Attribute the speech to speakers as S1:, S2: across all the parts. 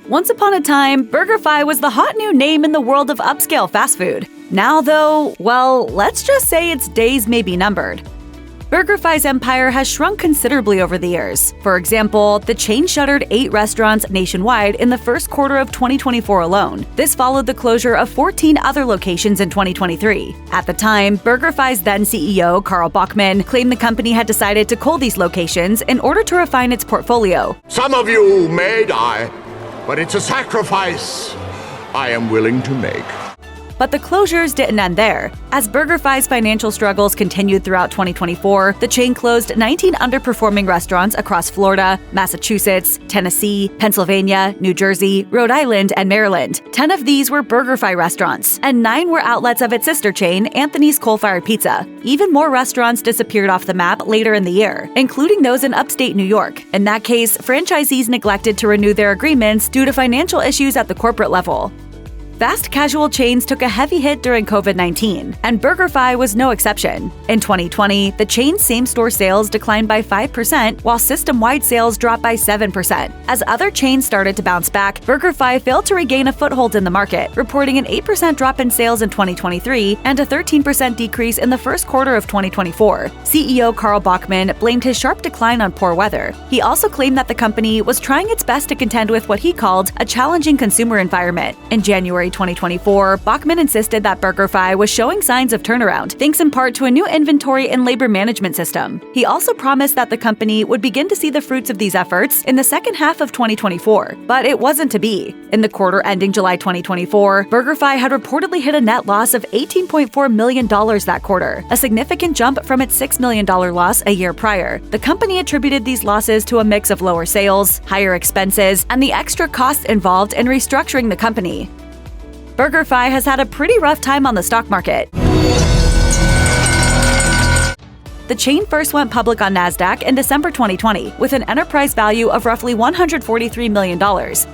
S1: Once upon a time, BurgerFi was the hot new name in the world of upscale fast food. Now though, well, let's just say its days may be numbered. BurgerFi's empire has shrunk considerably over the years. For example, the chain shuttered 8 restaurants nationwide in the first quarter of 2024 alone. This followed the closure of 14 other locations in 2023. At the time, BurgerFi's then CEO, Carl Bachmann, claimed the company had decided to cull these locations in order to refine its portfolio.
S2: Some of you may die, but it's a sacrifice I am willing to make.
S1: But the closures didn't end there. As BurgerFi's financial struggles continued throughout 2024, the chain closed 19 underperforming restaurants across Florida, Massachusetts, Tennessee, Pennsylvania, New Jersey, Rhode Island, and Maryland. 10 of these were BurgerFi restaurants, and 9 were outlets of its sister chain, Anthony's Coal-Fired Pizza. Even more restaurants disappeared off the map later in the year, including those in upstate New York. In that case, franchisees neglected to renew their agreements due to financial issues at the corporate level. Fast casual chains took a heavy hit during COVID-19, and BurgerFi was no exception. In 2020, the chain's same-store sales declined by 5%, while system-wide sales dropped by 7%. As other chains started to bounce back, BurgerFi failed to regain a foothold in the market, reporting an 8% drop in sales in 2023 and a 13% decrease in the first quarter of 2024. CEO Carl Bachmann blamed his sharp decline on poor weather. He also claimed that the company was trying its best to contend with what he called a challenging consumer environment. In January 2024, Bachmann insisted that BurgerFi was showing signs of turnaround, thanks in part to a new inventory and labor management system. He also promised that the company would begin to see the fruits of these efforts in the second half of 2024, but it wasn't to be. In the quarter ending July 2024, BurgerFi had reportedly hit a net loss of $18.4 million that quarter, a significant jump from its $6 million loss a year prior. The company attributed these losses to a mix of lower sales, higher expenses, and the extra costs involved in restructuring the company. BurgerFi has had a pretty rough time on the stock market. The chain first went public on NASDAQ in December 2020, with an enterprise value of roughly $143 million.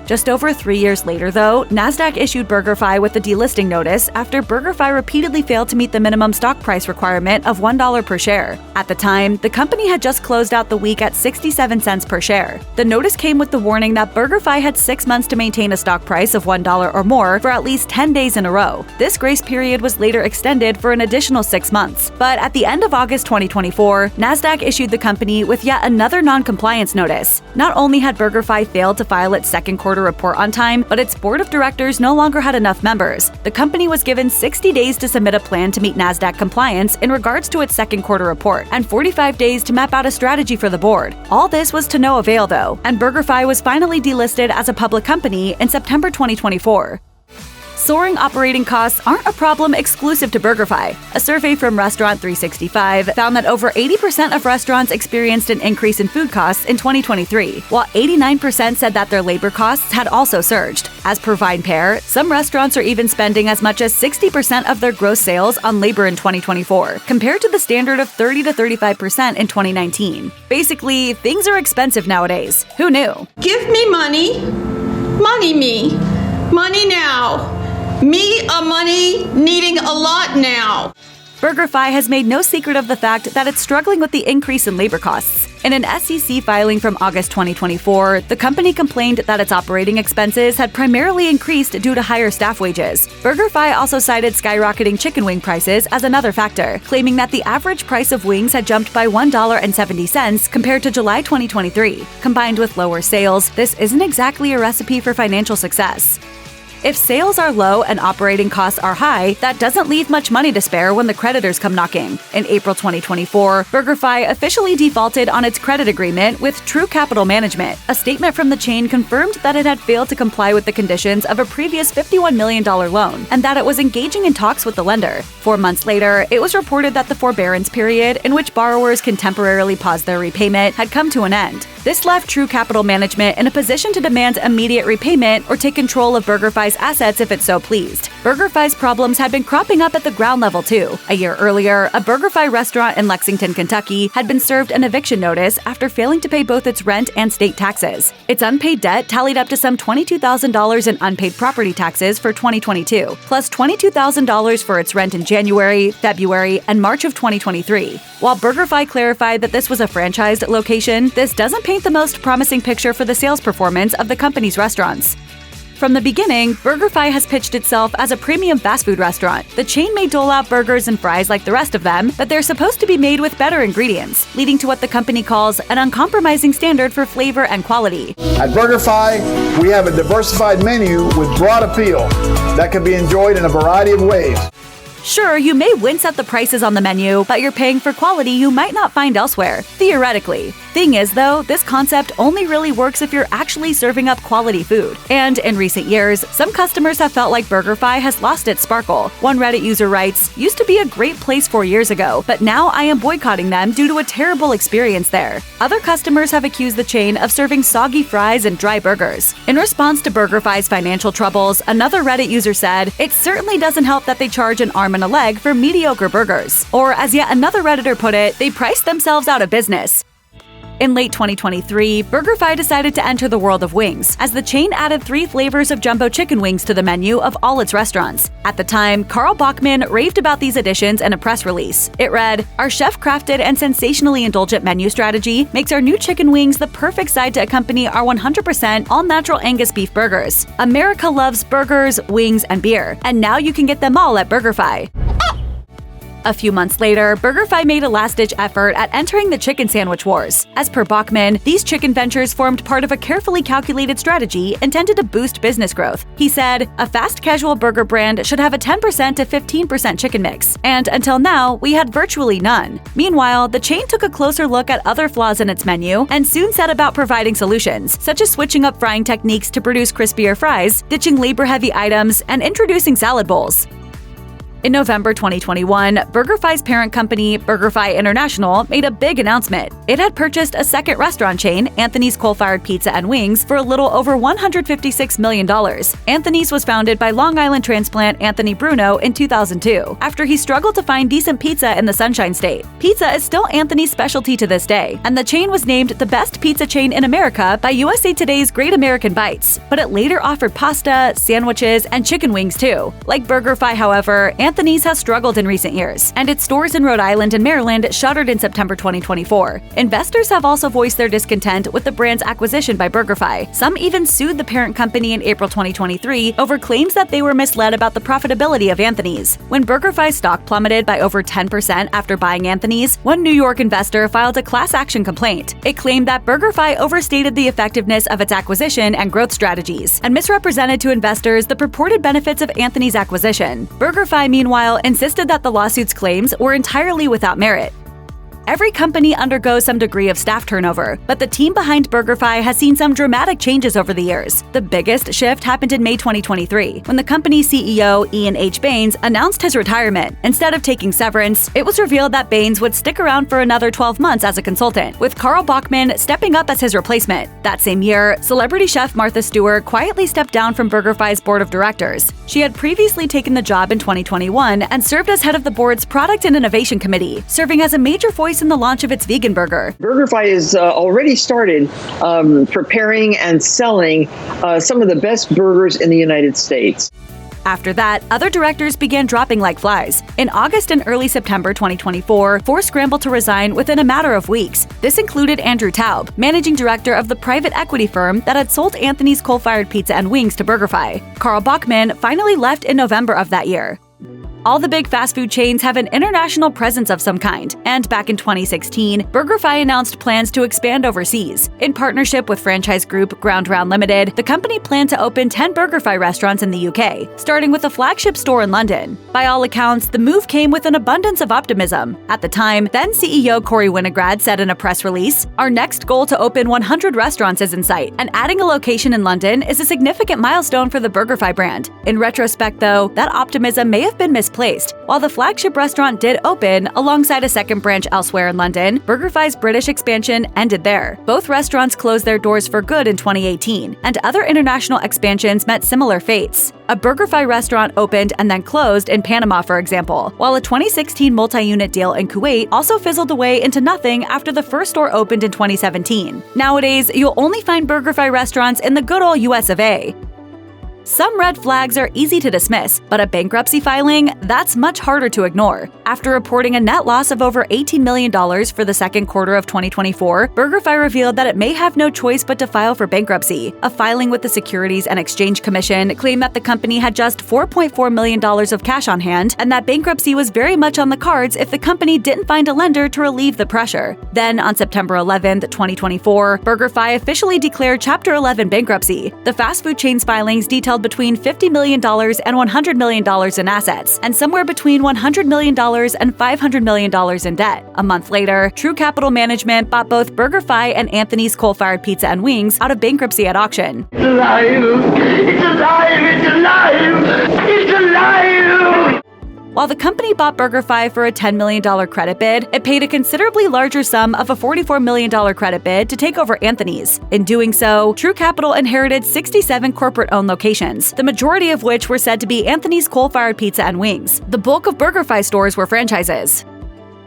S1: Just over 3 years later, though, NASDAQ issued BurgerFi with a delisting notice after BurgerFi repeatedly failed to meet the minimum stock price requirement of $1 per share. At the time, the company had just closed out the week at 67 cents per share. The notice came with the warning that BurgerFi had 6 months to maintain a stock price of $1 or more for at least 10 days in a row. This grace period was later extended for an additional 6 months. But at the end of August 2024, NASDAQ issued the company with yet another non-compliance notice. Not only had BurgerFi failed to file its second quarter report on time, but its board of directors no longer had enough members. The company was given 60 days to submit a plan to meet NASDAQ compliance in regards to its second quarter report, and 45 days to map out a strategy for the board. All this was to no avail, though, and BurgerFi was finally delisted as a public company in September 2024. Soaring operating costs aren't a problem exclusive to BurgerFi. A survey from Restaurant 365 found that over 80% of restaurants experienced an increase in food costs in 2023, while 89% said that their labor costs had also surged. As per VinePair, some restaurants are even spending as much as 60% of their gross sales on labor in 2024, compared to the standard of 30 to 35% in 2019. Basically, things are expensive nowadays. Who knew?
S3: Give me money. Money me. Money now. Me a money needing a lot now.
S1: BurgerFi has made no secret of the fact that it's struggling with the increase in labor costs. In an SEC filing from August 2024, the company complained that its operating expenses had primarily increased due to higher staff wages. BurgerFi also cited skyrocketing chicken wing prices as another factor, claiming that the average price of wings had jumped by $1.70 compared to July 2023. Combined with lower sales, this isn't exactly a recipe for financial success. If sales are low and operating costs are high, that doesn't leave much money to spare when the creditors come knocking. In April 2024, BurgerFi officially defaulted on its credit agreement with True Capital Management. A statement from the chain confirmed that it had failed to comply with the conditions of a previous $51 million loan, and that it was engaging in talks with the lender. 4 months later, it was reported that the forbearance period, in which borrowers can temporarily pause their repayment, had come to an end. This left True Capital Management in a position to demand immediate repayment or take control of BurgerFi's assets if it so pleased. BurgerFi's problems had been cropping up at the ground level too. A year earlier, a BurgerFi restaurant in Lexington, Kentucky had been served an eviction notice after failing to pay both its rent and state taxes. Its unpaid debt tallied up to some $22,000 in unpaid property taxes for 2022, plus $22,000 for its rent in January, February, and March of 2023. While BurgerFi clarified that this was a franchised location, this doesn't paint the most promising picture for the sales performance of the company's restaurants. From the beginning, BurgerFi has pitched itself as a premium fast food restaurant. The chain may dole out burgers and fries like the rest of them, but they're supposed to be made with better ingredients, leading to what the company calls an uncompromising standard for flavor and quality.
S4: At BurgerFi, we have a diversified menu with broad appeal that can be enjoyed in a variety of ways.
S1: Sure, you may wince at the prices on the menu, but you're paying for quality you might not find elsewhere, theoretically. Thing is, though, this concept only really works if you're actually serving up quality food. And in recent years, some customers have felt like BurgerFi has lost its sparkle. One Reddit user writes, "Used to be a great place 4 years ago, but now I am boycotting them due to a terrible experience there." Other customers have accused the chain of serving soggy fries and dry burgers. In response to BurgerFi's financial troubles, another Reddit user said, "It certainly doesn't help that they charge an arm and a leg for mediocre burgers." Or as yet another Redditor put it, "They priced themselves out of business." In late 2023, BurgerFi decided to enter the world of wings, as the chain added 3 flavors of jumbo chicken wings to the menu of all its restaurants. At the time, Carl Bachman raved about these additions in a press release. It read, "Our chef-crafted and sensationally indulgent menu strategy makes our new chicken wings the perfect side to accompany our 100% all-natural Angus beef burgers. America loves burgers, wings, and beer, and now you can get them all at BurgerFi." A few months later, BurgerFi made a last-ditch effort at entering the chicken sandwich wars. As per Bachman, these chicken ventures formed part of a carefully calculated strategy intended to boost business growth. He said, "A fast-casual burger brand should have a 10% to 15% chicken mix, and until now, we had virtually none." Meanwhile, the chain took a closer look at other flaws in its menu and soon set about providing solutions, such as switching up frying techniques to produce crispier fries, ditching labor-heavy items, and introducing salad bowls. In November 2021, BurgerFi's parent company, BurgerFi International, made a big announcement. It had purchased a second restaurant chain, Anthony's Coal-Fired Pizza and Wings, for a little over $156 million. Anthony's was founded by Long Island transplant Anthony Bruno in 2002, after he struggled to find decent pizza in the Sunshine State. Pizza is still Anthony's specialty to this day, and the chain was named the best pizza chain in America by USA Today's Great American Bites, but it later offered pasta, sandwiches, and chicken wings too. Like BurgerFi, however, Anthony's has struggled in recent years, and its stores in Rhode Island and Maryland shuttered in September 2024. Investors have also voiced their discontent with the brand's acquisition by BurgerFi. Some even sued the parent company in April 2023 over claims that they were misled about the profitability of Anthony's. When BurgerFi's stock plummeted by over 10% after buying Anthony's, one New York investor filed a class action complaint. It claimed that BurgerFi overstated the effectiveness of its acquisition and growth strategies, and misrepresented to investors the purported benefits of Anthony's acquisition. BurgerFi, meanwhile, insisted that the lawsuit's claims were entirely without merit. Every company undergoes some degree of staff turnover, but the team behind BurgerFi has seen some dramatic changes over the years. The biggest shift happened in May 2023, when the company's CEO, Ian H. Baines, announced his retirement. Instead of taking severance, it was revealed that Baines would stick around for another 12 months as a consultant, with Carl Bachman stepping up as his replacement. That same year, celebrity chef Martha Stewart quietly stepped down from BurgerFi's board of directors. She had previously taken the job in 2021 and served as head of the board's Product and Innovation Committee, serving as a major voice in the launch of its vegan burger.
S5: BurgerFi has already started preparing and selling some of the best burgers in the United States.
S1: After that, other directors began dropping like flies. In August and early September 2024, 4 scrambled to resign within a matter of weeks. This included Andrew Taub, managing director of the private equity firm that had sold Anthony's Coal-Fired Pizza and Wings to BurgerFi. Carl Bachman finally left in November of that year. All the big fast food chains have an international presence of some kind, and back in 2016, BurgerFi announced plans to expand overseas. In partnership with franchise group Ground Round Limited, the company planned to open 10 BurgerFi restaurants in the UK, starting with a flagship store in London. By all accounts, the move came with an abundance of optimism. At the time, then CEO Corey Winograd said in a press release, "Our next goal to open 100 restaurants is in sight, and adding a location in London is a significant milestone for the BurgerFi brand." In retrospect, though, that optimism may have been misplaced. While the flagship restaurant did open alongside a second branch elsewhere in London, BurgerFi's British expansion ended there. Both restaurants closed their doors for good in 2018, and other international expansions met similar fates. A BurgerFi restaurant opened and then closed in Panama, for example, while a 2016 multi-unit deal in Kuwait also fizzled away into nothing after the first store opened in 2017. Nowadays, you'll only find BurgerFi restaurants in the good old US of A. Some red flags are easy to dismiss, but a bankruptcy filing, that's much harder to ignore. After reporting a net loss of over $18 million for the second quarter of 2024, BurgerFi revealed that it may have no choice but to file for bankruptcy. A filing with the Securities and Exchange Commission claimed that the company had just $4.4 million of cash on hand and that bankruptcy was very much on the cards if the company didn't find a lender to relieve the pressure. Then, on September 11, 2024, BurgerFi officially declared Chapter 11 bankruptcy. The fast food chain's filings detailed between $50 million and $100 million in assets, and somewhere between $100 million and $500 million in debt. A month later, True Capital Management bought both BurgerFi and Anthony's Coal-Fired Pizza and Wings out of bankruptcy at auction.
S6: It's alive! It's alive! It's alive! It's alive!
S1: While the company bought BurgerFi for a $10 million credit bid, it paid a considerably larger sum of a $44 million credit bid to take over Anthony's. In doing so, True Capital inherited 67 corporate-owned locations, the majority of which were said to be Anthony's Coal-Fired Pizza and Wings. The bulk of BurgerFi stores were franchises.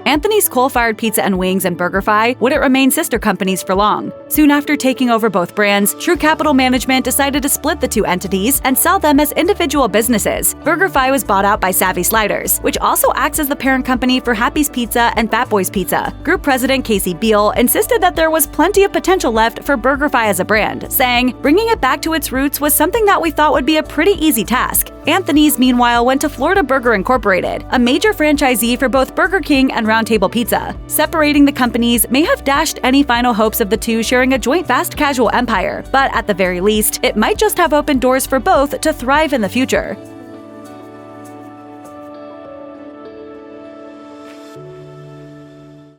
S1: Anthony's Coal-Fired Pizza and Wings and BurgerFi wouldn't remain sister companies for long. Soon after taking over both brands, True Capital Management decided to split the two entities and sell them as individual businesses. BurgerFi was bought out by Savvy Sliders, which also acts as the parent company for Happy's Pizza and Fat Boy's Pizza. Group President Casey Beal insisted that there was plenty of potential left for BurgerFi as a brand, saying, "Bringing it back to its roots was something that we thought would be a pretty easy task." Anthony's, meanwhile, went to Florida Burger Incorporated, a major franchisee for both Burger King and Round Table Pizza. Separating the companies may have dashed any final hopes of the two sharing a joint fast casual empire, but at the very least, it might just have opened doors for both to thrive in the future.